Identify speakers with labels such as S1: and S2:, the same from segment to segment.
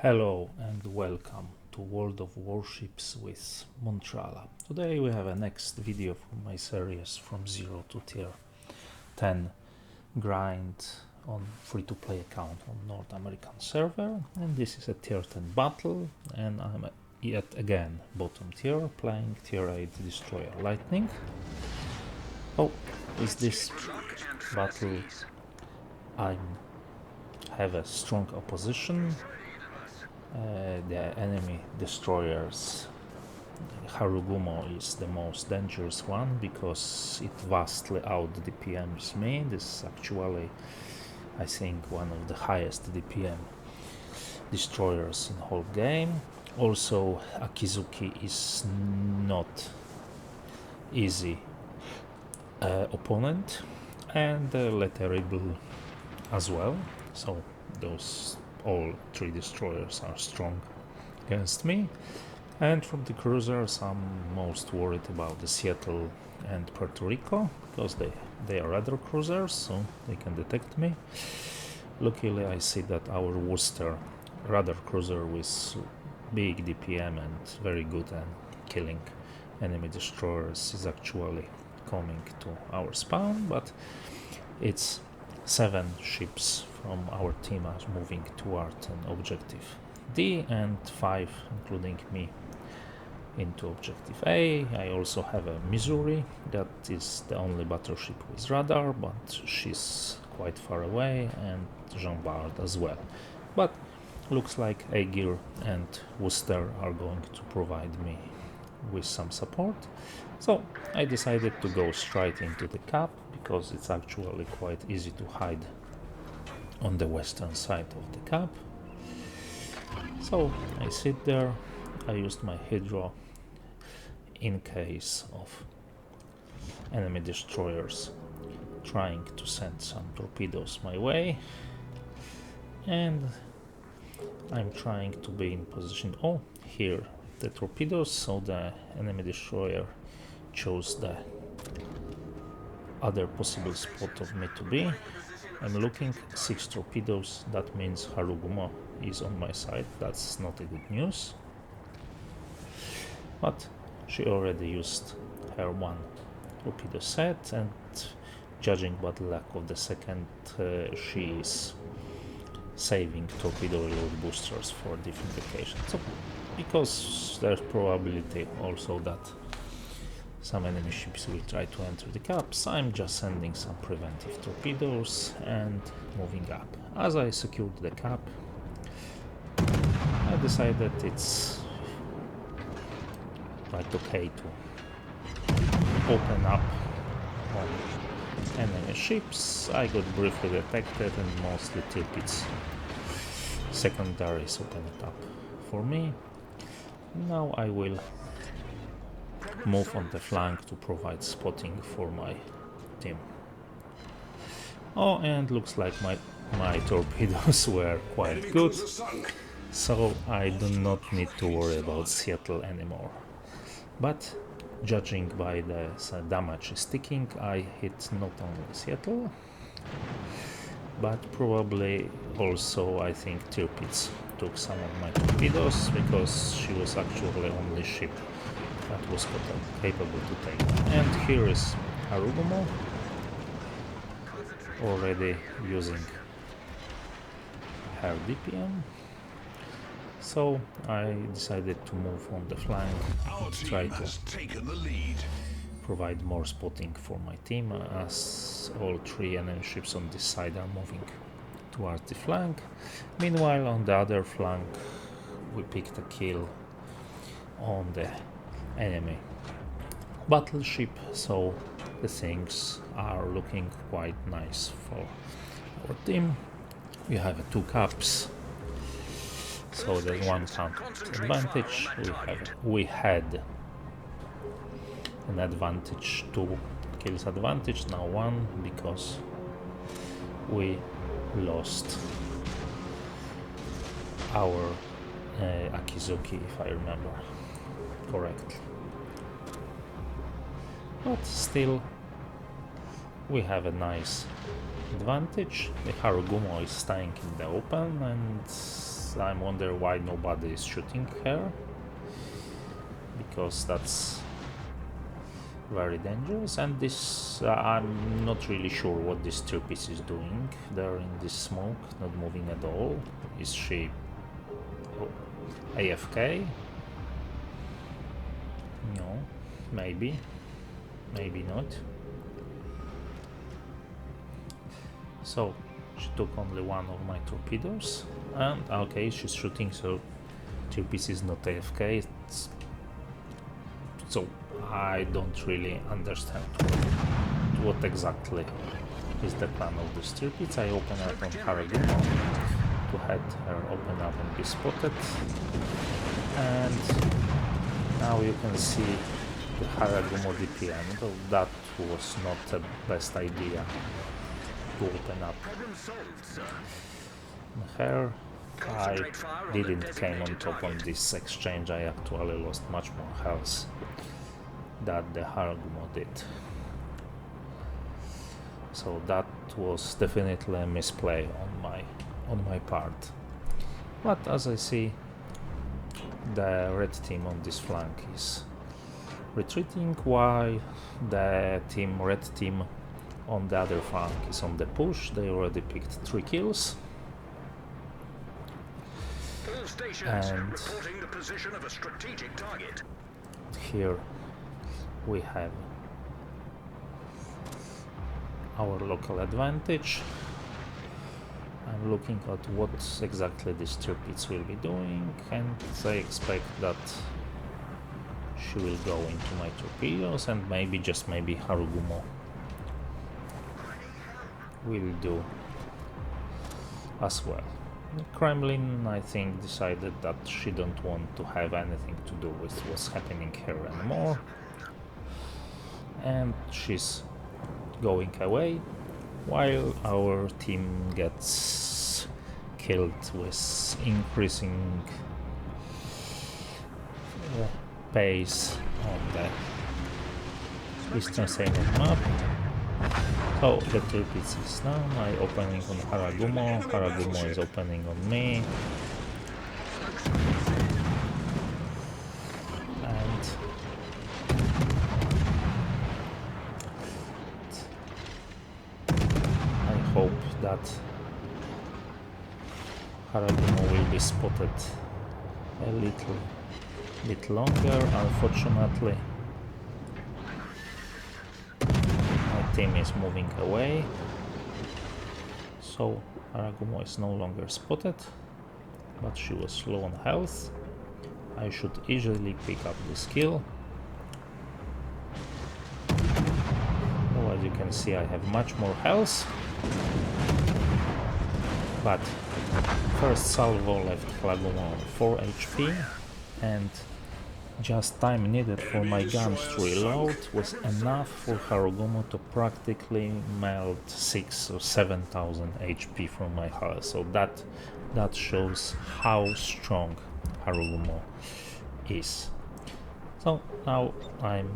S1: Hello and welcome to World of Warships with Montrala. Today we have a next video from my series from 0 to tier 10 grind on free-to-play account on North American server, and this is a tier 10 battle, and I'm yet again bottom tier playing tier 8 destroyer lightning. Oh, with this battle I have a strong opposition. The enemy destroyers, Harugumo is the most dangerous one because it vastly out DPMs me. This is actually, I think, one of the highest DPM destroyers in the whole game. Also, Akizuki is not easy opponent, and Le Terrible as well. So those all three destroyers are strong against me. And from the cruisers, I'm most worried about the Seattle and Puerto Rico because they are radar cruisers, so they can detect me. Luckily, I see that our Worcester radar cruiser with big DPM and very good at killing enemy destroyers is actually coming to our spawn, but it's 7 ships from our team are moving toward an objective D and 5 including me into objective A. I also have a Missouri that is the only battleship with radar, but she's quite far away, and Jean Bart as well. But looks like Aegir and Worcester are going to provide me with some support. So I decided to go straight into the cap because it's actually quite easy to hide on the western side of the cap. So I sit there, I used my Hydro in case of enemy destroyers trying to send some torpedoes my way, and I'm trying to be in position. Oh, here the torpedoes, so the enemy destroyer chose the other possible spot of me to be. I'm looking 6 torpedoes, that means Harugumo is on my side. That's not a good news, but she already used her 1 torpedo set, and judging by the lack of the second, she is saving torpedo reload boosters for different occasions. So because there's probability also that some enemy ships will try to enter the caps, I'm just sending some preventive torpedoes and moving up. As I secured the cap, I decided it's quite okay to open up on enemy ships. I got briefly detected, and mostly Tirpitz secondaries open it up for me. Now I will move on the flank to provide spotting for my team. Oh, and looks like my torpedoes were quite good, so I do not need to worry about Seattle anymore. But judging by the damage sticking, I hit not only Seattle, but probably also, I think, Tirpitz took some of my torpedoes because she was actually the only ship that was capable to take them. And here is Harugumo already using her DPM. So I decided to move on the flank and try to provide more spotting for my team, as all 3 enemy ships on this side are moving towards the flank. Meanwhile, on the other flank we picked a kill on the enemy battleship, so the things are looking quite nice for our team. We have 2 caps, so there's 1 count advantage. We had an advantage, 2 kills advantage, now 1 because we lost our Akizuki, if I remember correctly. But still, we have a nice advantage. The Harugumo is staying in the open, and I'm wondering why nobody is shooting her, because that's very dangerous. And this, I'm not really sure what this thirf is doing there in this smoke, not moving at all. Is she AFK? No, maybe not. So she took only one of my torpedoes, and okay, she's shooting, so thirf is not AFK. So I don't really understand what exactly is the plan of this thirf. I open up on Haragumo to head her open up and be spotted, and now you can see the Haragumo DPM, though that was not the best idea to open up her. I didn't came on top on this exchange. I actually lost much more health than the Haragumo did. So that was definitely a misplay on my part. But as I see, the red team on this flank is retreating, while the red team on the other flank is on the push. They already picked 3 kills. And
S2: reporting the position of a strategic target.
S1: Here we have our local advantage. I'm looking at what exactly these thirf will be doing, and I expect that she will go into my torpedoes, and maybe, just maybe, Haragumo will do as well. The Kremlin, I think, decided that she don't want to have anything to do with what's happening here anymore, and she's going away, while our team gets killed with increasing pace on the eastern side of the map. So the thirf is now my opening on Haragumo. Haragumo is opening on me. And I hope that Haragumo will be spotted a little bit longer. Unfortunately, team is moving away, so Haragumo is no longer spotted, but she was low on health. I should easily pick up this kill. Oh, as you can see, I have much more health, but first salvo left Haragumo 4 HP, and just time needed for my guns to reload was enough for Haragumo to practically melt 6,000 or 7,000 HP from my hull. So that shows how strong Haragumo is. So now I'm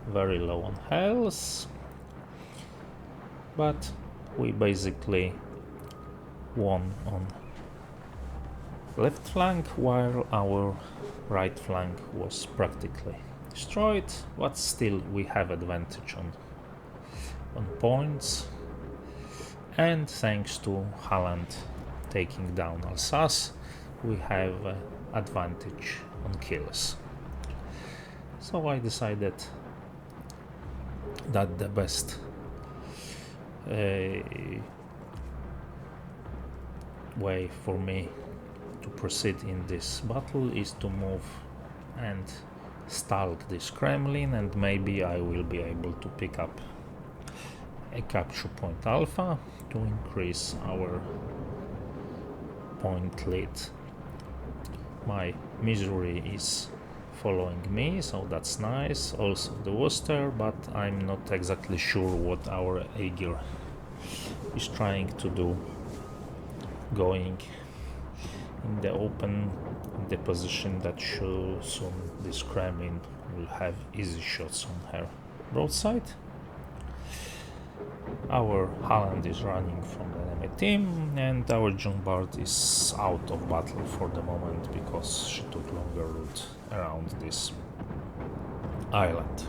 S1: very low on health, but we basically won on left flank, while our right flank was practically destroyed, but still we have advantage on points, and thanks to Holland taking down Alsace, we have advantage on kills. So I decided that the best way for me to proceed in this battle is to move and stalk this Kremlin, and maybe I will be able to pick up a capture point alpha to increase our point lead. My Missouri is following me, so that's nice. Also the Worcester, but I'm not exactly sure what our Aegir is trying to do, going in the open, in the position that soon this Kremlin will have easy shots on her broadside. Our Holland is running from the enemy team, and our Jungbard is out of battle for the moment because she took longer route around this island.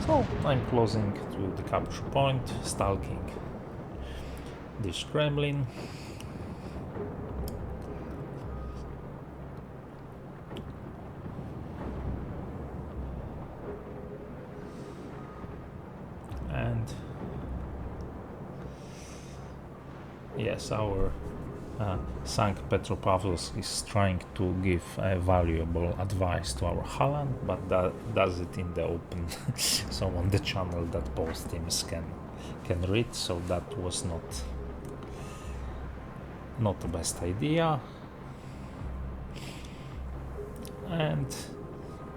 S1: So I'm closing to the capture point, stalking this Kremlin. And yes, our Sankt Petropavlovsk is trying to give valuable advice to our Holland, but that does it in the open, so on the channel that both teams can read. So that was not the best idea. And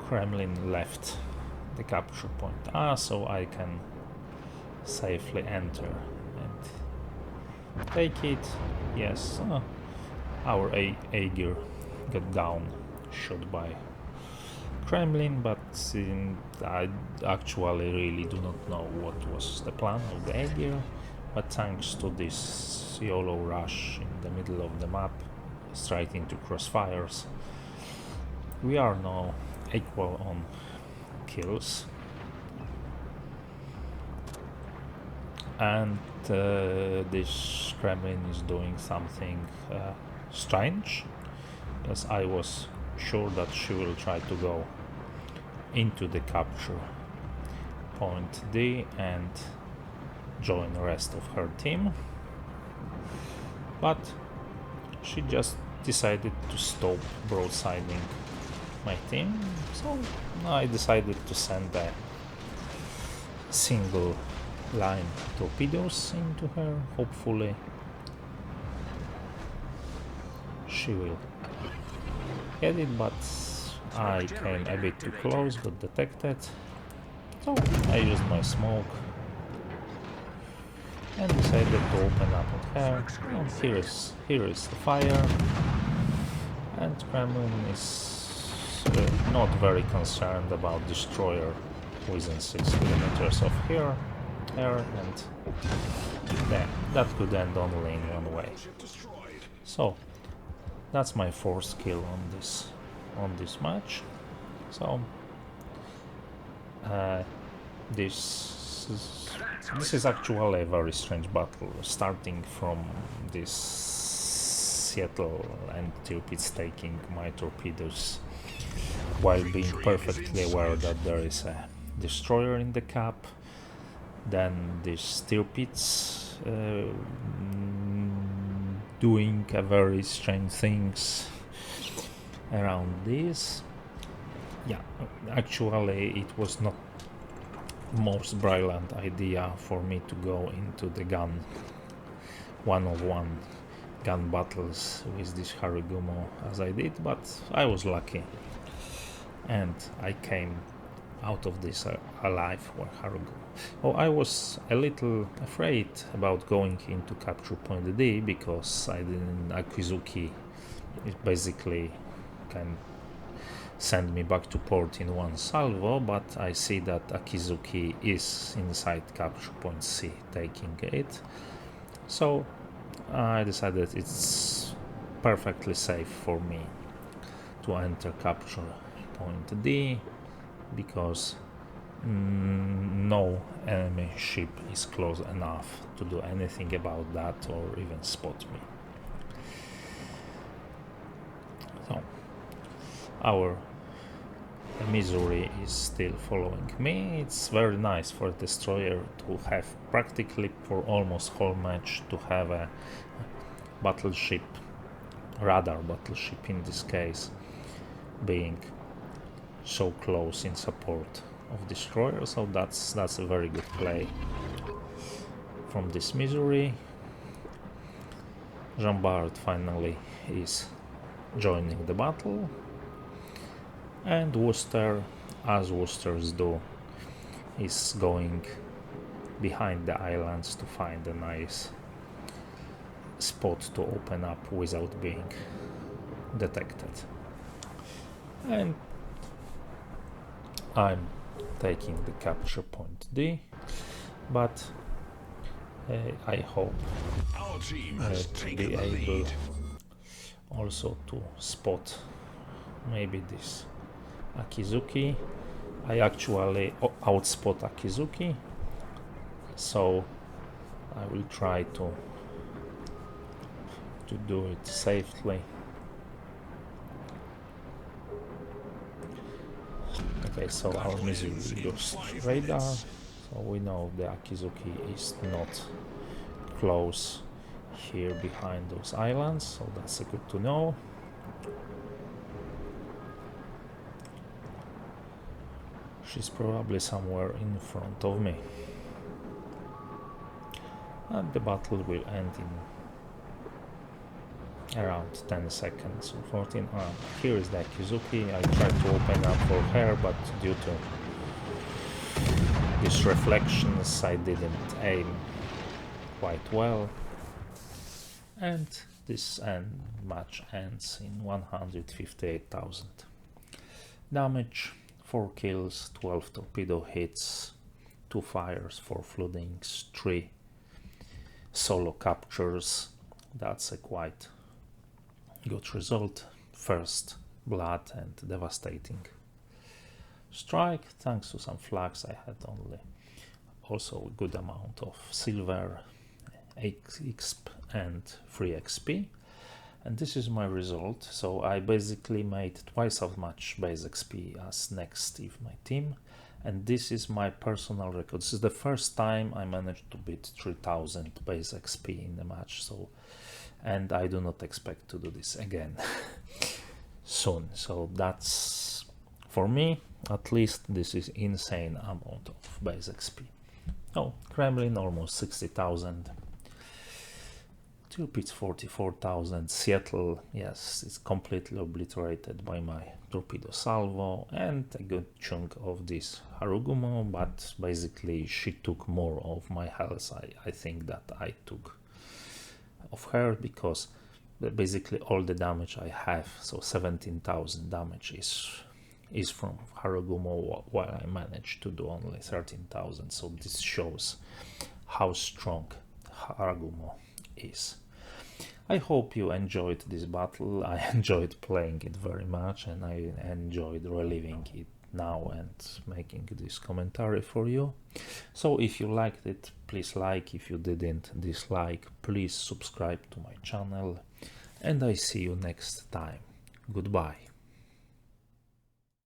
S1: Kremlin left the capture point so I can safely enter and take it. Yes, our Aegir got down, shot by Kremlin, but I actually really do not know what was the plan of the Aegir, but thanks to this YOLO rush in the middle of the map, straight into crossfires, we are now equal on kills. And this Kremlin is doing something strange, because I was sure that she will try to go into the capture point D and join the rest of her team, but she just decided to stop broadsiding my team, so I decided to send a single line torpedoes into her. Hopefully she will get it, but I came a bit too close, got detected, so I used my smoke and decided to open up on her. And here is the fire, and Kremlin is not very concerned about destroyer within 6 kilometers of her, and yeah, that could end only in one way. So that's my 4th kill on this match. So this is actually a very strange battle, starting from this Seattle and Tirpitz taking my torpedoes while being perfectly aware that there is a destroyer in the cap. Then this Tirpitz doing a very strange things around this. Yeah, actually it was not most brilliant idea for me to go into the one-on-one gun battles with this Harugumo as I did, but I was lucky and I came out of this alive for Harugumo. Oh, I was a little afraid about going into capture point D because I didn't. Akizuki it basically can send me back to port in one salvo, but I see that Akizuki is inside capture point C taking it, so I decided it's perfectly safe for me to enter capture point D because no enemy ship is close enough to do anything about that or even spot me. So our Missouri is still following me. It's very nice for a destroyer to have practically for almost whole match to have a battleship, radar battleship in this case, being so close in support of destroyer, so that's a very good play from this Missouri. Jean Bart finally is joining the battle, and Worcester, as Worcesters do, is going behind the islands to find a nice spot to open up without being detected. And I'm taking the capture point D, but I hope
S2: Our team has
S1: to
S2: taken
S1: be
S2: the
S1: able
S2: lead.
S1: also to spot maybe this Akizuki. I actually outspot Akizuki, so I will try to do it safely. Okay, so our missile will go radar, so we know the Akizuki is not close here behind those islands, so that's good to know. She's probably somewhere in front of me. And the battle will end in around 10 seconds or 14. Here is the Akizuki. I tried to open up for her, but due to these reflections I didn't aim quite well. And this match ends in 158,000 damage, 4 kills, 12 torpedo hits, 2 fires, 4 floodings, 3 solo captures. That's a quite good result. First blood and devastating strike. Thanks to some flags I had only also a good amount of silver, XP and free XP, and this is my result. So I basically made twice as much base XP as next if my team, and this is my personal record. This is the first time I managed to beat 3000 base XP in the match, so, and I do not expect to do this again soon. So that's, for me at least, this is insane amount of base XP. Oh, Kremlin almost 60,000, Tirpitz 44,000, Seattle, yes, it's completely obliterated by my torpedo salvo, and a good chunk of this Harugumo, but basically she took more of my health. I think that I took of her, because basically all the damage I have, so 17,000 damage is from Harugumo, while I managed to do only 13,000. So this shows how strong Harugumo is. I hope you enjoyed this battle. I enjoyed playing it very much, and I enjoyed reliving it now and making this commentary for you. So if you liked it, please like. If you didn't, dislike. Please subscribe to my channel, and I see you next time. Goodbye.